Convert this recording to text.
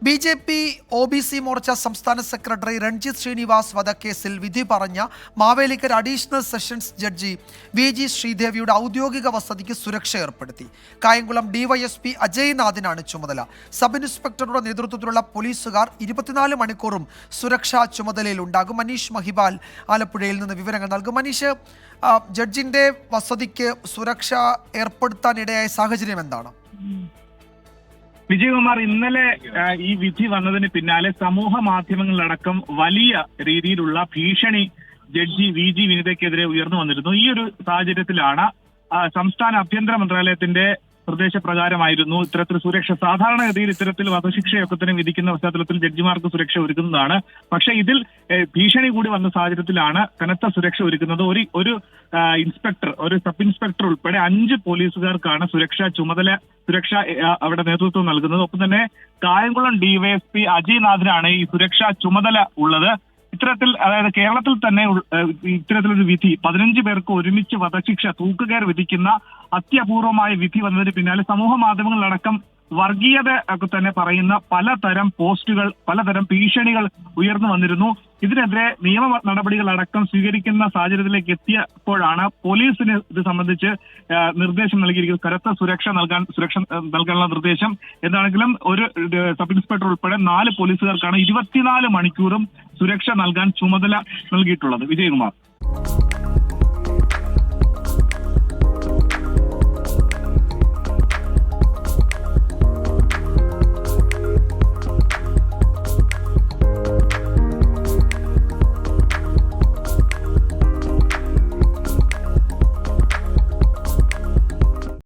BJP OBC Morcha സംസ്ഥാന secretary Ranjith Srinivas വധക്കേസിൽ വിധി പറഞ്ഞ Mavelikkara additional sessions judge VG ശ്രീദേവിയുടെ ഔദ്യോഗിക വസതിക്ക് സുരക്ഷ ഏർപ്പെടുത്തി. കായംകുളം ഡിവൈഎസ്പി അജയ് നാഥിനാണ് ചുമതല. സബ് ഇൻസ്പെക്ടറുടെ നേതൃത്വത്തിലുള്ള പോലീസുകാർ 24 മണിക്കൂറും സുരക്ഷാ ചുമതലയിൽ ഉണ്ടാകും. മനീഷ് മഹിബാൽ ആലപ്പുഴയിൽ നിന്ന് വിവരങ്ങൾ നൽകും. മനീഷ്, ജഡ്ജിന്റെ വസതിക്ക് സുരക്ഷ ഏർപ്പെടുത്താനിടയായ സാഹചര്യം എന്താണ്? വിജയകുമാർ, ഇന്നലെ ഈ വിധി വന്നതിന് പിന്നാലെ സമൂഹ മാധ്യമങ്ങളിലടക്കം വലിയ രീതിയിലുള്ള ഭീഷണി ജഡ്ജി VG വിനിതയ്ക്കെതിരെ ഉയർന്നു വന്നിരുന്നു. ഈ ഒരു സാഹചര്യത്തിലാണ് സംസ്ഥാന ആഭ്യന്തര മന്ത്രാലയത്തിന്റെ നിർദ്ദേശപ്രകാരമായിരുന്നു ഇത്തരത്തിൽ സുരക്ഷ. സാധാരണഗതിയിൽ ഇത്തരത്തിൽ വധശിക്ഷയൊക്കെ തന്നെ വിധിക്കുന്ന പശ്ചാത്തലത്തിൽ ജഡ്ജിമാർക്ക് സുരക്ഷ ഒരുക്കുന്നതാണ്. പക്ഷേ ഇതിൽ ഭീഷണി കൂടി വന്ന സാഹചര്യത്തിലാണ് കനത്ത സുരക്ഷ ഒരുക്കുന്നത്. ഒരു ഇൻസ്പെക്ടർ, ഒരു സബ് ഇൻസ്പെക്ടർ ഉൾപ്പെടെ 5 പോലീസുകാർക്കാണ് സുരക്ഷ അവിടെ നേതൃത്വം നൽകുന്നത്. ഒപ്പം തന്നെ കായംകുളം ഡിവൈഎസ്പി അജയ് നാഥിനാണ് ഈ സുരക്ഷാ ചുമതല ഉള്ളത്. ഇത്തരത്തിൽ, അതായത് കേരളത്തിൽ തന്നെ ഇത്തരത്തിലൊരു വിധി 15 പേർക്ക് ഒരുമിച്ച് വധശിക്ഷ തൂക്കുകയർ വിധിക്കുന്ന അത്യപൂർവമായ വിധി വന്നതിന് പിന്നാലെ സമൂഹ മാധ്യമങ്ങളിലടക്കം വർഗീയത ഒക്കെ തന്നെ പറയുന്ന പലതരം പോസ്റ്റുകൾ, പലതരം ഭീഷണികൾ ഉയർന്നു വന്നിരുന്നു. ഇതിനെതിരെ നിയമ നടപടികളടക്കം സ്വീകരിക്കുന്ന സാഹചര്യത്തിലേക്ക് എത്തിയപ്പോഴാണ് പോലീസിന് ഇത് സംബന്ധിച്ച് നിർദ്ദേശം നൽകിയിരിക്കുന്നത്. കനത്ത സുരക്ഷ നൽകാനുള്ള നിർദ്ദേശം. എന്താണെങ്കിലും ഒരു സബ് ഇൻസ്പെക്ടർ ഉൾപ്പെടെ 4 പോലീസുകാർക്കാണ് 24 മണിക്കൂറും സുരക്ഷ നൽകാൻ ചുമതല നൽകിയിട്ടുള്ളത്. വിജയകുമാർ.